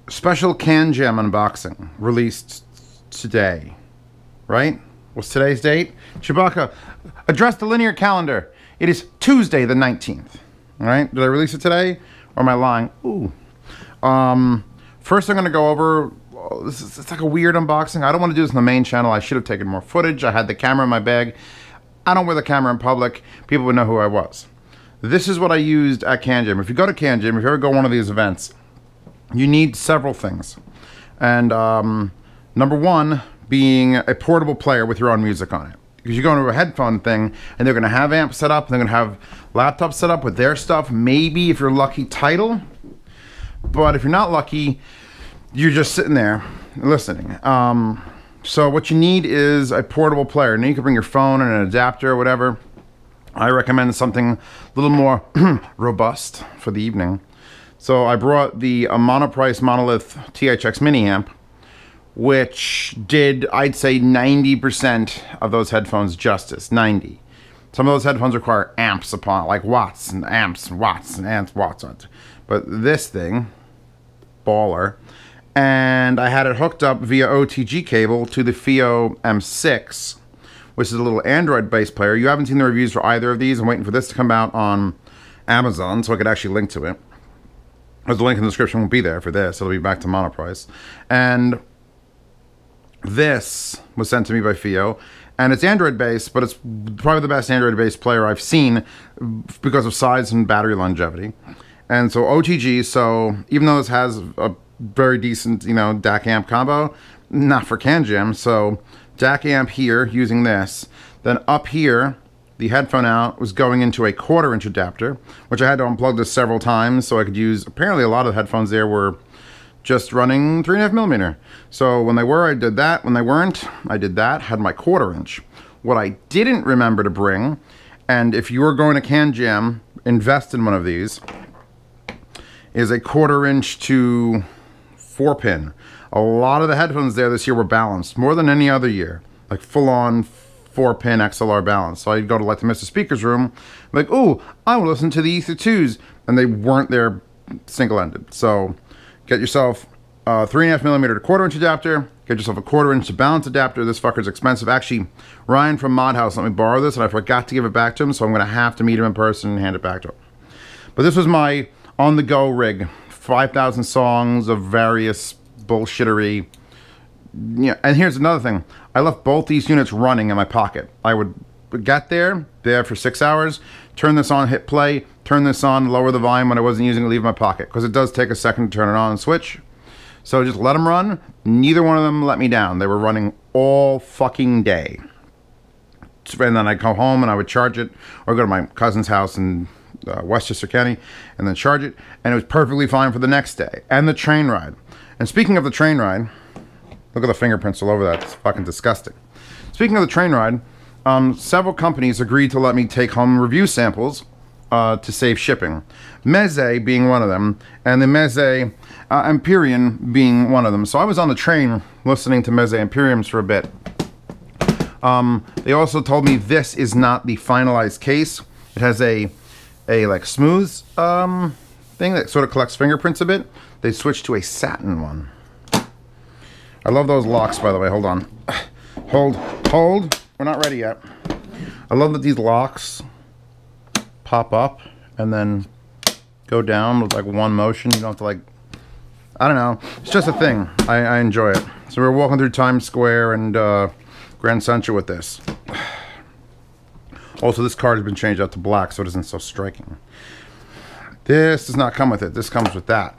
Special CanJam unboxing released today, right? What's today's date? Chewbacca, address the linear calendar. It is Tuesday the 19th, all right? Did I release it today, or am I lying? Ooh. First I'm gonna go over, it's like a weird unboxing. I don't wanna do this on the main channel. I should have taken more footage. I had the camera in my bag. I don't wear the camera in public. People would know who I was. This is what I used at CanJam. If you go to CanJam, if you ever go to one of these events, you need several things. And number one being a portable player with your own music on it. Because you go into a headphone thing and they're gonna have amps set up, and they're gonna have laptops set up with their stuff. Maybe if you're lucky, Tidal. But if you're not lucky, you're just sitting there listening. So what you need is a portable player. Now you can bring your phone and an adapter or whatever. I recommend something a little more robust for the evening. So I brought the Monoprice Monolith THX mini amp, which did, I'd say, 90% of those headphones justice. 90. Some of those headphones require amps upon, like watts and amps and watts and amps, watts. But this thing, baller. And I had it hooked up via Otg cable to the FIO M6, which is a little Android-based player. You haven't seen the reviews for either of these. I'm waiting for this to come out on Amazon so I could actually link to it. Because the link in the description won't be there for this. It'll be back to Monoprice. And this was sent to me by FIO. And it's Android-based, but it's probably the best Android-based player I've seen because of size and battery longevity. And so Otg, so even though this has a very decent, you know, DAC amp combo, not for CanJam. So DAC amp here using this. Then up here, the headphone out was going into a 1/4 inch adapter, which I had to unplug this several times so I could use. Apparently a lot of the headphones there were just running 3.5mm. So when they were, I did that. When they weren't, I did that, had my 1/4 inch. What I didn't remember to bring, and if you were going to CanJam, invest in one of these, is a 1/4 inch to 4-pin. A lot of the headphones there this year were balanced, more than any other year. Like full-on 4-pin XLR balance. So I'd go to like the Mr. Speaker's room, like, ooh, I will listen to the Ether 2s. And they weren't there single-ended. So get yourself a 3.5mm to 1/4 inch adapter. Get yourself a 1/4 inch to balance adapter. This fucker's expensive. Actually, Ryan from Mod House let me borrow this, and I forgot to give it back to him, so I'm gonna have to meet him in person and hand it back to him. But this was my on-the-go rig. 5,000 songs of various bullshittery. Yeah, and here's another thing. I left both these units running in my pocket. I would get there for 6 hours, turn this on, hit play, turn this on, lower the volume when I wasn't using it, leave it in my pocket. Because it does take a second to turn it on and switch. So just let them run. Neither one of them let me down. They were running all fucking day. And then I'd come home and I would charge it, or go to my cousin's house in Westchester County, and then charge it, and it was perfectly fine for the next day. And the train ride. And speaking of the train ride, look at the fingerprints all over that. It's fucking disgusting. Speaking of the train ride, several companies agreed to let me take home review samples to save shipping. Meze being one of them, and the Meze Empyrean being one of them. So I was on the train listening to Meze Empyreans for a bit. They also told me this is not the finalized case. It has a like smooth thing that sort of collects fingerprints a bit. They switched to a satin one. I love those locks, by the way. Hold on. Hold. We're not ready yet. I love that these locks pop up and then go down with like one motion. You don't have to like, I don't know. It's just a thing. I enjoy it. So we're walking through Times Square and Grand Central with this. Also, this card has been changed out to black so it isn't so striking. This does not come with it. This comes with that.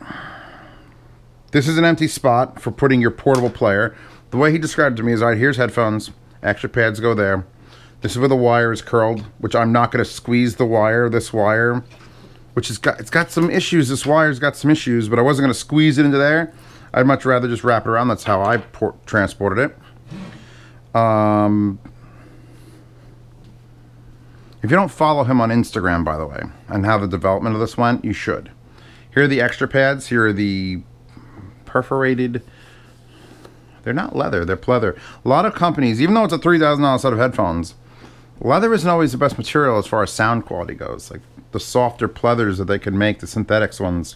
This is an empty spot for putting your portable player. The way he described it to me is, all right, here's headphones. Extra pads go there. This is where the wire is curled, which I'm not going to squeeze the wire, this wire, which it's got some issues. This wire's got some issues, but I wasn't going to squeeze it into there. I'd much rather just wrap it around. That's how I transported it. If you don't follow him on Instagram, by the way, and how the development of this went, you should. Here are the extra pads. Here are the perforated. They're not leather, they're pleather. A lot of companies, even though it's a $3,000 set of headphones, leather isn't always the best material as far as sound quality goes. Like the softer pleathers that they can make, the synthetics ones,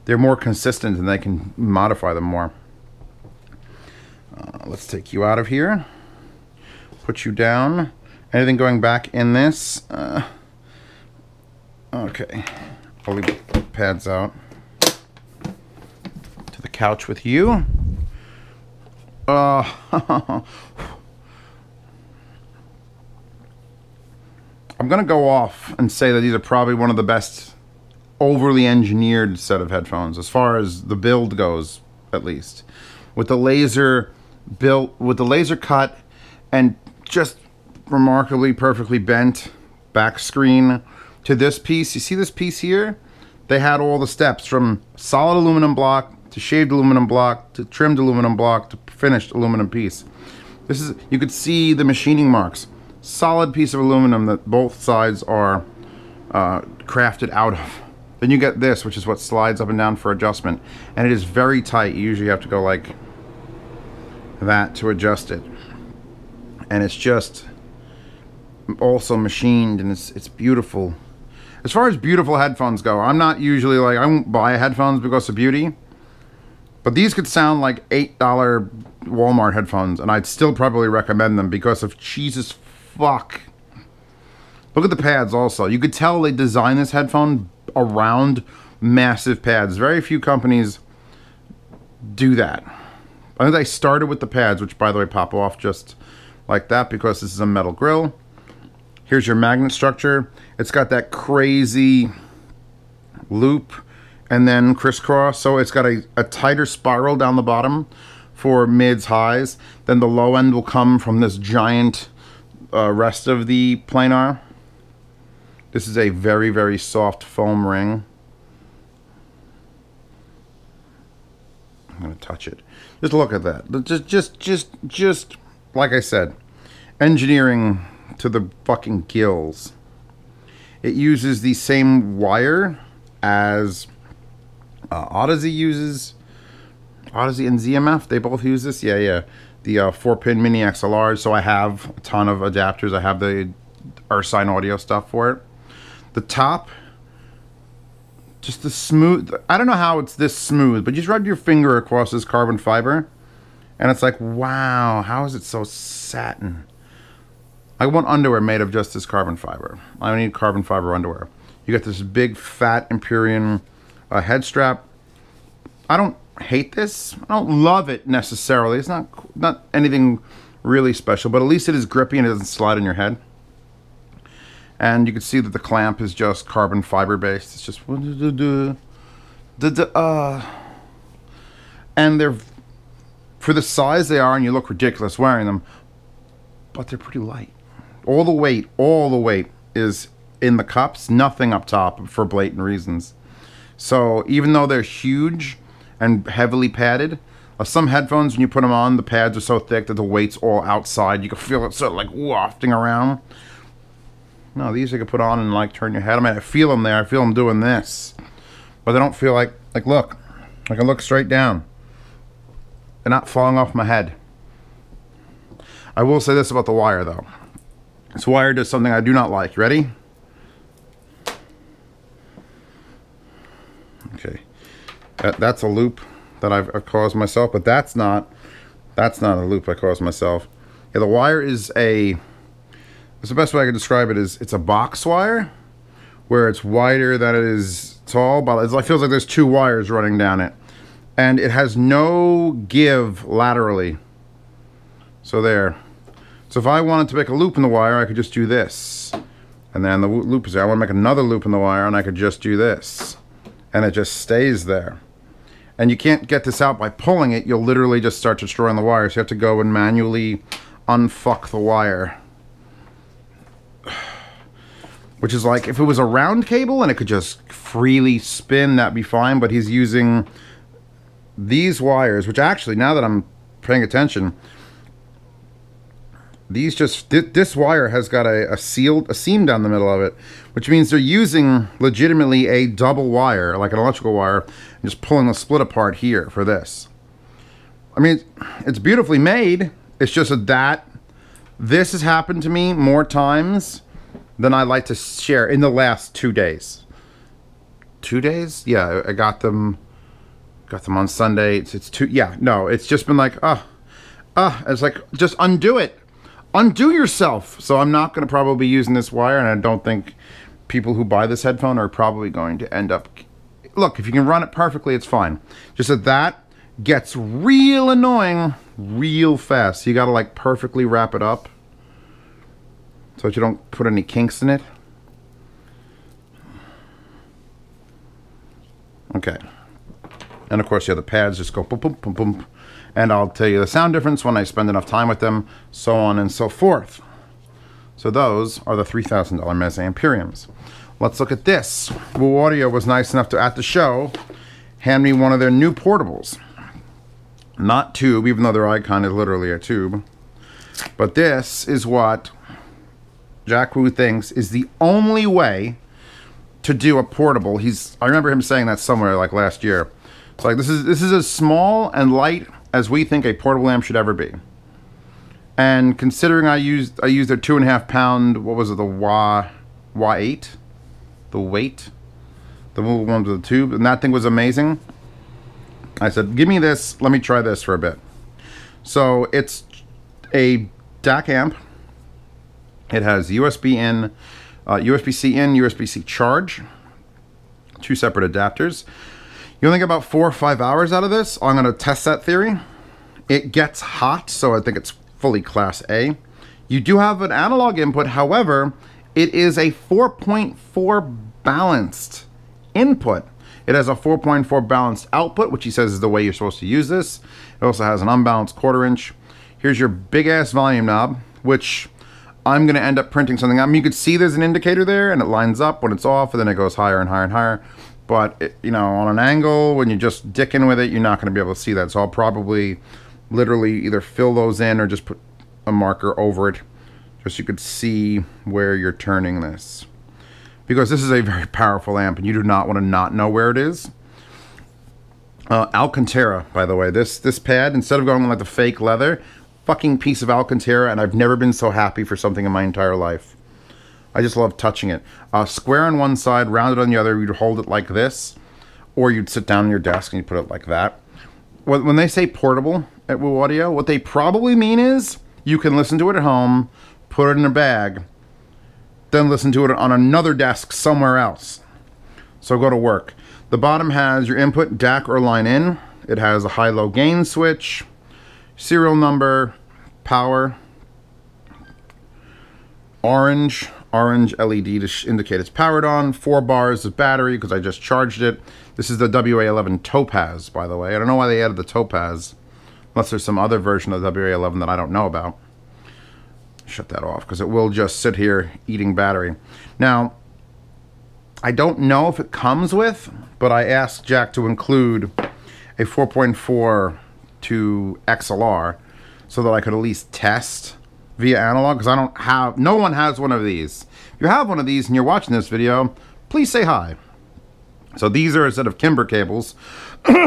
they're more consistent and they can modify them more. Let's take you out of here. Put you down. Anything going back in this? Okay. I'll leave the pads out. To the couch with you. I'm going to go off and say that these are probably one of the best overly engineered set of headphones, as far as the build goes, at least. With the laser built, with the laser cut, and just remarkably perfectly bent back screen to this piece. You see this piece here? They had all the steps from solid aluminum block to shaved aluminum block to trimmed aluminum block to finished aluminum piece. This is, you could see the machining marks. Solid piece of aluminum that both sides are crafted out of. Then you get this, which is what slides up and down for adjustment, and it is very tight. You usually have to go like that to adjust it, and it's just also machined, and it's beautiful. As far as beautiful headphones go, I'm not usually like, I won't buy headphones because of beauty, but these could sound like $8 Walmart headphones, and I'd still probably recommend them because of Jesus fuck. Look at the pads also. You could tell they designed this headphone around massive pads. Very few companies do that. I think they started with the pads, which by the way pop off just like that because this is a metal grill. Here's your magnet structure. It's got that crazy loop and then crisscross, so it's got a tighter spiral down the bottom for mids, highs. Then the low end will come from this giant rest of the planar. This is a very, very soft foam ring. I'm gonna touch it. Just look at that. Just like I said, engineering to the fucking gills. It uses the same wire as Otg uses. Otg and ZMF, they both use this. Yeah. The 4-pin mini XLR. So I have a ton of adapters. I have the Ursine audio stuff for it. The top, just the smooth. I don't know how it's this smooth, but just rub your finger across this carbon fiber, and it's like, wow, how is it so satin? I want underwear made of just this carbon fiber. I don't need carbon fiber underwear. You got this big fat Empyrean head strap. I don't hate this. I don't love it necessarily. It's not anything really special, but at least it is grippy and it doesn't slide on your head. And you can see that the clamp is just carbon fiber based. It's just and they're, for the size they are, and you look ridiculous wearing them, but they're pretty light. All the weight is in the cups, nothing up top for blatant reasons. So even though they're huge and heavily padded, some headphones, when you put them on, the pads are so thick that the weight's all outside. You can feel it sort of like wafting around. No, these you can put on and like turn your head. I mean, I feel them there. I feel them doing this, but they don't feel like look. I can look straight down. They're not falling off my head. I will say this about the wire though. This wire does something I do not like. You ready? Okay, that's a loop that I've caused myself, but that's not a loop I caused myself. Yeah, the wire is the best way I can describe it is it's a box wire where it's wider than it is tall, but it feels like there's two wires running down it, and it has no give laterally. So there. So if I wanted to make a loop in the wire, I could just do this, and then the loop is there. I want to make another loop in the wire, and I could just do this, and it just stays there. And you can't get this out by pulling it. You'll literally just start destroying the wire. So you have to go and manually unfuck the wire. Which is like, if it was a round cable and it could just freely spin, that'd be fine. But he's using these wires, which actually, now that I'm paying attention, these this wire has got a seam down the middle of it, which means they're using legitimately a double wire, like an electrical wire, and just pulling the split apart here for this. I mean, it's beautifully made. It's just that this has happened to me more times than I like to share in the last 2 days. 2 days? Yeah, I got them Got them on Sunday. It's too, yeah, no, it's just been like, it's like, just undo it. Undo yourself. So I'm not going to probably be using this wire, and I don't think people who buy this headphone are probably going to end up, look, if you can run it perfectly, it's fine. Just that gets real annoying real fast. You got to like perfectly wrap it up so that you don't put any kinks in it. Okay. And of course, yeah, the pads just go boom, boom, boom, boom. And I'll tell you the sound difference when I spend enough time with them, so on and so forth. So those are the $3,000 Mesamperiums. Let's look at this. Woo Audio was nice enough to, at the show, hand me one of their new portables. Not tube, even though their icon is literally a tube. But this is what Jack Woo thinks is the only way to do a portable. I remember him saying that somewhere like last year. It's like, this is as small and light as we think a portable amp should ever be. And considering I used their 2.5 pound, what was it, the Wah-8? The weight? The one with the tube, and that thing was amazing. I said, give me this, let me try this for a bit. So it's a DAC amp. It has USB in, USB-C in, USB-C charge. 2 separate adapters. You only get about 4 or 5 hours out of this. I'm going to test that theory. It gets hot, so I think it's fully Class A. You do have an analog input, however, it is a 4.4 balanced input. It has a 4.4 balanced output, which he says is the way you're supposed to use this. It also has an unbalanced 1/4 inch. Here's your big ass volume knob, which I'm going to end up printing something. I mean, you could see there's an indicator there, and it lines up when it's off, and then it goes higher and higher and higher. But, you know, on an angle, when you're just dicking with it, you're not going to be able to see that. So I'll probably literally either fill those in or just put a marker over it, just so you could see where you're turning this. Because this is a very powerful amp, and you do not want to not know where it is. Alcantara, by the way. This pad, instead of going like the fake leather, fucking piece of Alcantara, and I've never been so happy for something in my entire life. I just love touching it. Square on one side, rounded on the other. You'd hold it like this, or you'd sit down on your desk and you put it like that. When they say portable at Woo Audio, what they probably mean is you can listen to it at home, put it in a bag, then listen to it on another desk somewhere else. So go to work. The bottom has your input, DAC or line in. It has a high-low gain switch, serial number, power, orange LED to indicate it's powered on, 4 bars of battery because I just charged it. This is the WA11 Topaz, by the way. I don't know why they added the Topaz, unless there's some other version of the WA11 that I don't know about. Shut that off because it will just sit here eating battery. Now, I don't know if it comes with, but I asked Jack to include a 4.4 to XLR so that I could at least test via analog, because I don't have, no one has one of these. If you have one of these and you're watching this video, please say hi. So these are a set of Kimber cables.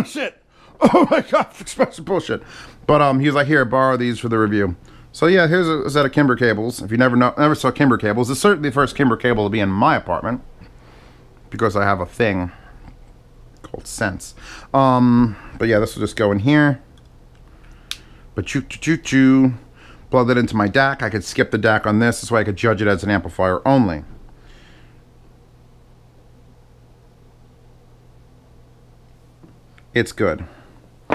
Shit! Oh my god, expensive bullshit. But he was like, here, borrow these for the review. So yeah, here's a set of Kimber cables. If you never saw Kimber cables, it's certainly the first Kimber cable to be in my apartment, because I have a thing called Sense. But yeah, this will just go in here. But choo-choo-choo-choo. Plug that into my DAC. I could skip the DAC on this way I could judge it as an amplifier only. It's good.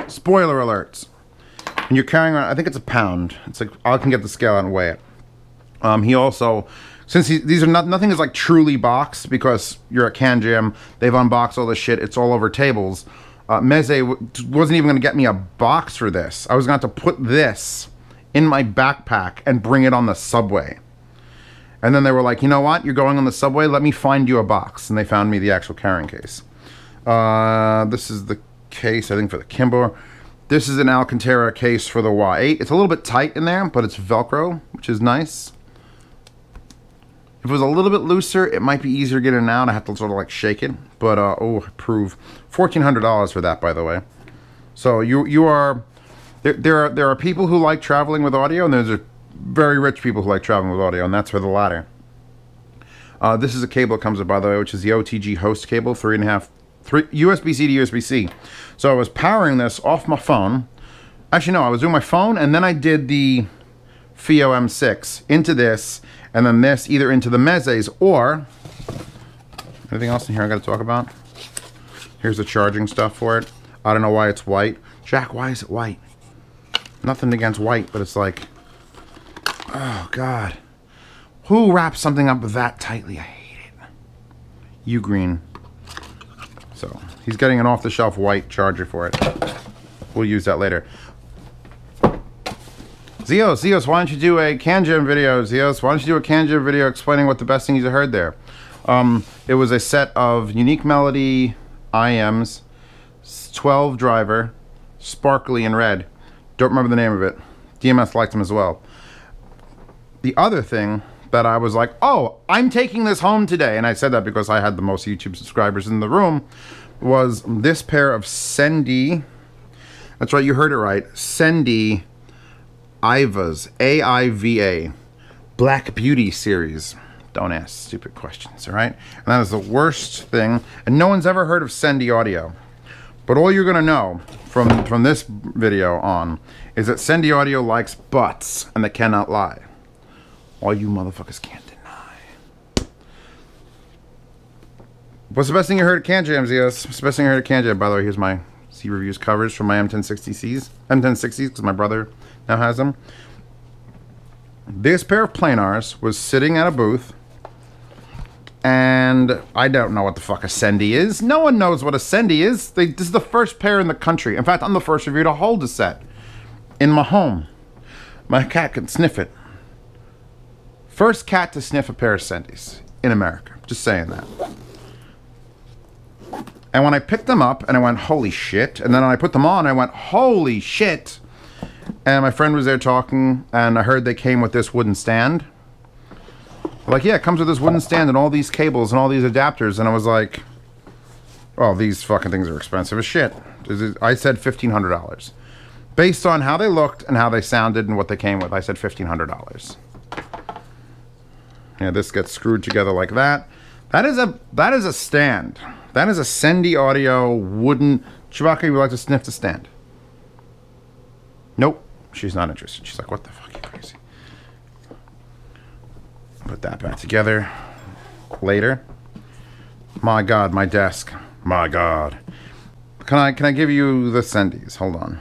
Spoiler alerts. When you're carrying around, I think it's a pound. It's like, I can get the scale out and weigh it. He also, since these are nothing is like truly boxed, because you're at CanJam, they've unboxed all this shit. It's all over tables. Meze wasn't even going to get me a box for this. I was going to have to put this in my backpack and bring it on the subway. And then they were like, you know what? You're going on the subway? Let me find you a box. And they found me the actual carrying case. This is the case, I think, for the Kimber. This is an Alcantara case for the Wah-8. It's a little bit tight in there, but it's Velcro, which is nice. If it was a little bit looser, it might be easier getting it out. I have to sort of like shake it. But, oh, approve. $1,400 for that, by the way. So you are... There are people who like traveling with audio, and there's very rich people who like traveling with audio, and that's for the latter. This is a cable that comes up, by the way, which is the Otg Host Cable, 3.5 USB-C to USB-C. So I was powering this off my phone. Actually, no, I was doing my phone, and then I did the FIO M6 into this, and then this either into the Mezes or... Anything else in here I got to talk about? Here's the charging stuff for it. I don't know why it's white. Jack, why is it white? Nothing against white, but it's like... Oh, God. Who wraps something up that tightly? I hate it. You green. So, he's getting an off-the-shelf white charger for it. We'll use that later. Zeos, why don't you do a CanJam video? Zeos, why don't you do a CanJam video explaining what the best things you heard there? It was a set of Unique Melody IMs, 12 driver, sparkly in red. Don't remember the name of it. DMS liked them as well. The other thing that I was like, oh, I'm taking this home today, and I said that because I had the most YouTube subscribers in the room, was this pair of Sendy, that's right, you heard it right, Sendy Aivas, A-I-V-A, Black Beauty series. Don't ask stupid questions, all right? And that is the worst thing, and no one's ever heard of Sendy audio. But all you're gonna know from this video on is that Sendy audio likes butts, and they cannot lie. All you motherfuckers can't deny. What's the best thing you heard at CanJam, Zeos? What's the best thing I heard at CanJam? By the way, here's my C reviews covers from my M1060s, because my brother now has them. This pair of planars was sitting at a booth, and I don't know what the fuck a Sendy is. No one knows what a Sendy is. This is the first pair in the country. In fact, I'm the first review to hold a set in my home. My cat can sniff it. First cat to sniff a pair of Sendys in America. Just saying that. And when I picked them up, and I went, holy shit. And then when I put them on, I went, holy shit. And my friend was there talking, and I heard they came with this wooden stand. Like, yeah, it comes with this wooden stand and all these cables and all these adapters. And I was like, oh, these fucking things are expensive as shit. I said $1,500. Based on how they looked and how they sounded and what they came with, I said $1,500. Yeah, this gets screwed together like that. That is a stand. That is a Sendy audio wooden... Chewbacca, you would like to sniff the stand? Nope. She's not interested. She's like, what the fuck, you crazy? Put that back together later. My God, my desk. My God. Can I give you the Sendys? Hold on.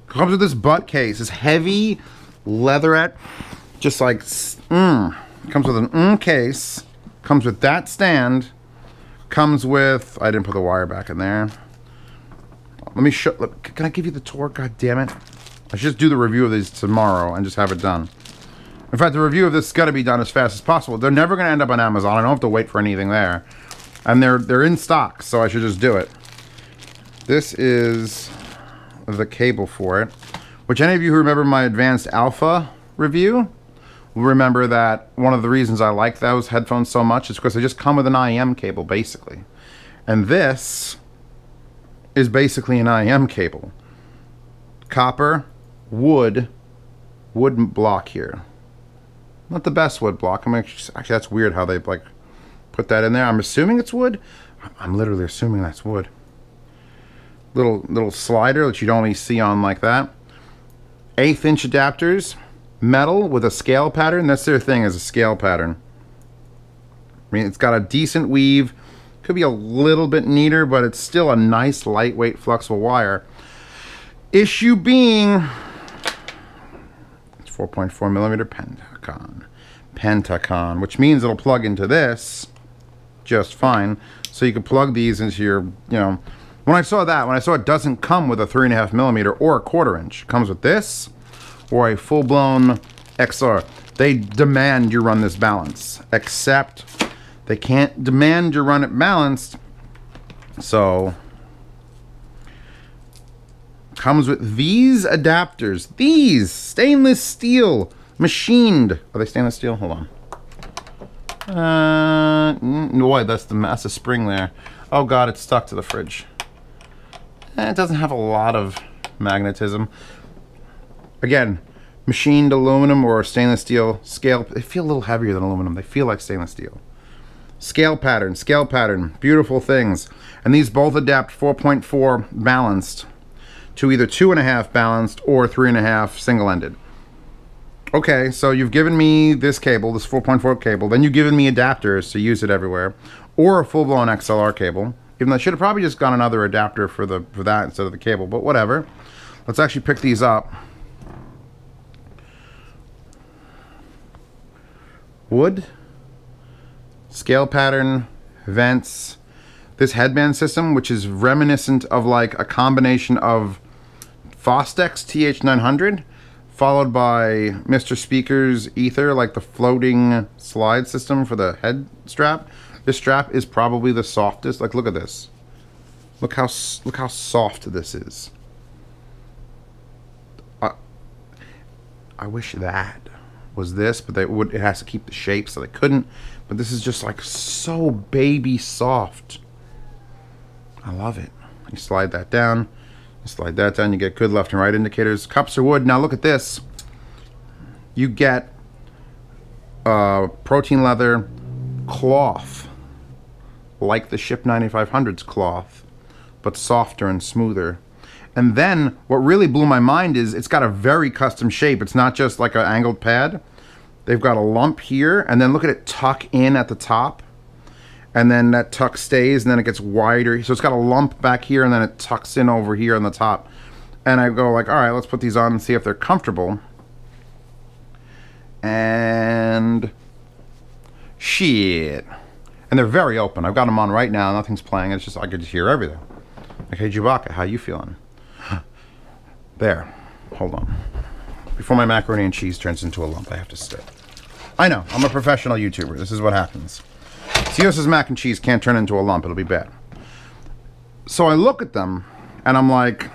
Comes with this butt case. This heavy leatherette. Just like, comes with an case. Comes with that stand. Comes with, I didn't put the wire back in there. Let me show, can I give you the tour? God damn it. I should just do the review of these tomorrow and just have it done. In fact, the review of this has got to be done as fast as possible. They're never going to end up on Amazon. I don't have to wait for anything there. And they're in stock, so I should just do it. This is the cable for it. Which any of you who remember my Advanced Alpha review will remember that one of the reasons I like those headphones so much is because they just come with an IM cable, basically. And this is basically an IM cable. Copper, wood block here. Not the best wood block. I mean, actually, that's weird how they like put that in there. I'm assuming it's wood. I'm literally assuming that's wood. Little slider that you'd only see on like that. 1/8 inch adapters, metal with a scale pattern. That's their thing, is a scale pattern. I mean, it's got a decent weave. Could be a little bit neater, but it's still a nice, lightweight, flexible wire. Issue being, it's 4.4 millimeter Pentacon, which means it'll plug into this just fine. So you can plug these into your, you know, when I saw it doesn't come with a 3.5 millimeter or a 1/4 inch. It comes with this or a full-blown XR. They demand you run this balanced, except they can't demand you run it balanced. So comes with these adapters, these stainless steel, machined. Are they stainless steel? Hold on. No, wait, that's a spring there. Oh God, it's stuck to the fridge. It doesn't have a lot of magnetism. Again, machined aluminum or stainless steel scale. They feel a little heavier than aluminum. They feel like stainless steel. Scale pattern, beautiful things. And these both adapt 4.4 balanced to either 2.5 balanced or 3.5 single-ended. Okay, so you've given me this cable, this 4.4 cable, then you've given me adapters to use it everywhere, or a full-blown XLR cable. Even though I should have probably just got another adapter for that instead of the cable, but whatever. Let's actually pick these up. Wood, scale pattern, vents, this headband system, which is reminiscent of like a combination of Fostex TH900 followed by Mr. Speaker's Ether, like the floating slide system for the head strap. This strap is probably the softest. Like, look at this. Look how soft this is. I wish that was this, but it has to keep the shape, so they couldn't. But this is just like so baby soft. I love it. You slide that down. You slide that down. You get good left and right indicators. Cups are wood. Now look at this. You get protein leather cloth, like the Ship 9500's cloth, but softer and smoother. And then what really blew my mind is it's got a very custom shape. It's not just like an angled pad. They've got a lump here, and then look at it tuck in at the top. And then that tuck stays, and then it gets wider. So it's got a lump back here, and then it tucks in over here on the top. And I go like, all right, let's put these on and see if they're comfortable. And shit. And they're very open. I've got them on right now. Nothing's playing. It's just, I could just hear everything. Okay, Chewbacca, how you feeling? There. Hold on. Before my macaroni and cheese turns into a lump, I have to sit. I know. I'm a professional YouTuber. This is what happens. Cios's mac and cheese can't turn into a lump. It'll be bad. So I look at them, and I'm like,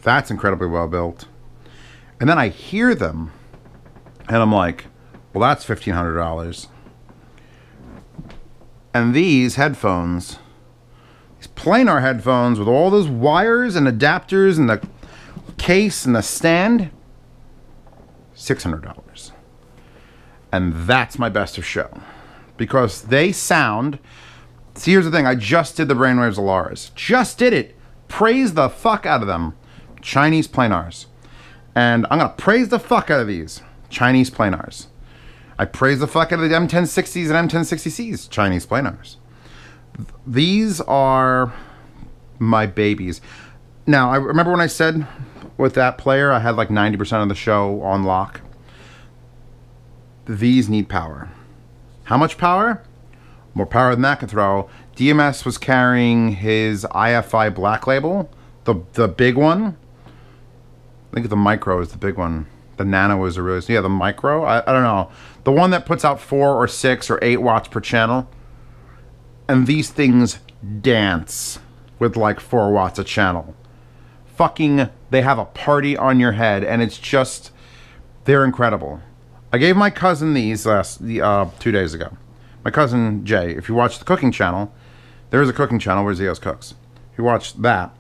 that's incredibly well built. And then I hear them, and I'm like, well, that's $1,500. And these headphones, these planar headphones with all those wires and adapters and the case and the stand, $600. And that's my best of show. Because they sound... See, here's the thing. I just did the Brainwaves Alaras. Just did it. Praise the fuck out of them. Chinese planars. And I'm going to praise the fuck out of these. Chinese planars. I praise the fuck out of the M1060s and M1060Cs. Chinese planars. These are my babies. Now, I remember when I said with that player, I had like 90% of the show on lock. These need power. How much power? More power than that can throw. DMS was carrying his IFI Black Label, the big one. I think the Micro is the big one. The Nano is a really... Yeah, the Micro? I don't know. The one that puts out 4 or 6 or 8 watts per channel. And these things dance with like 4 watts a channel. Fucking, they have a party on your head, and it's just... They're incredible. I gave my cousin these 2 days ago. My cousin Jay, if you watch the cooking channel, there is a cooking channel where Zios cooks. If you watch that,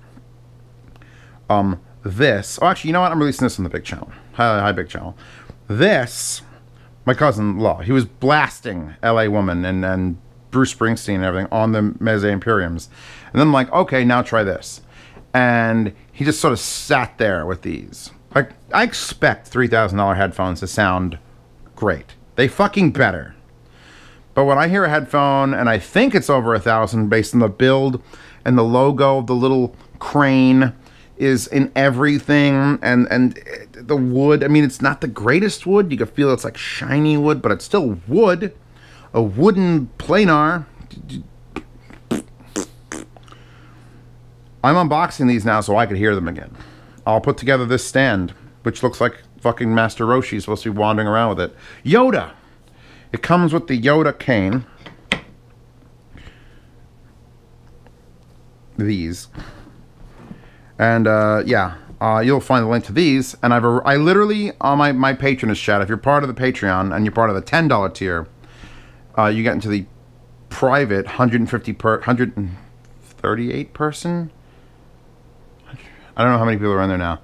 this, oh actually, you know what? I'm releasing this on the big channel. Hi big channel. This, my cousin-in-law, he was blasting LA Woman and Bruce Springsteen and everything on the Meze Imperiums. And then I'm like, okay, now try this. And he just sort of sat there with these. Like, I expect $3,000 headphones to sound great. They fucking better. But when I hear a headphone and I think it's over $1,000 based on the build and the logo of the little crane is in everything, and the wood, I mean, it's not the greatest wood. You can feel it's like shiny wood, but it's still wood. A wooden planar. I'm unboxing these now so I could hear them again. I'll put together this stand, which looks like fucking Master Roshi's supposed to be wandering around with it. Yoda! It comes with the Yoda cane. These. And, yeah. You'll find the link to these. And I literally, on my patronage chat, if you're part of the Patreon and you're part of the $10 tier, you get into the private 138 person? I don't know how many people are in there now.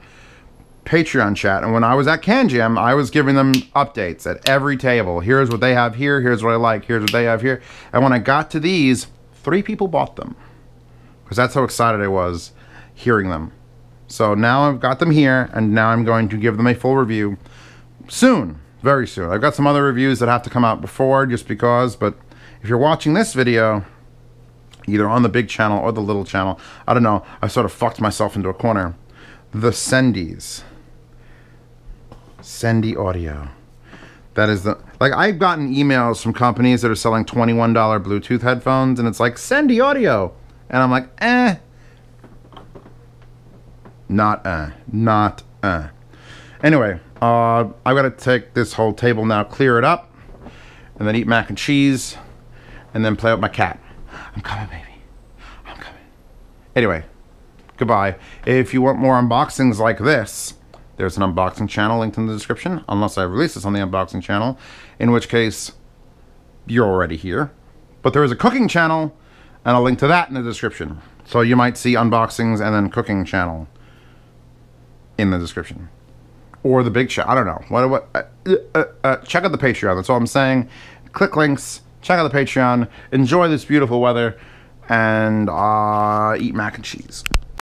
Patreon chat, and when I was at CanJam, I was giving them updates at every table. Here's what they have here, here's what I like, here's what they have here. And when I got to these, 3 people bought them. Because that's how excited I was hearing them. So now I've got them here, and now I'm going to give them a full review soon, very soon. I've got some other reviews that have to come out before, just because, but if you're watching this video, either on the big channel or the little channel, I don't know, I sort of fucked myself into a corner. The Sendies. Sendy Audio. That is the, like, I've gotten emails from companies that are selling $21 Bluetooth headphones, and it's like, Sendy Audio. And I'm like, not Anyway, I've got to take this whole table now, clear it up, and then eat mac and cheese, and then play with my cat. I'm coming, baby. I'm coming. Anyway, goodbye. If you want more unboxings like this, there's an unboxing channel linked in the description, unless I release this on the unboxing channel, in which case you're already here. But there is a cooking channel, and I'll link to that in the description. So you might see unboxings and then cooking channel in the description. Or the big chat, I don't know. Check out the Patreon, that's all I'm saying. Click links, check out the Patreon, enjoy this beautiful weather, and eat mac and cheese.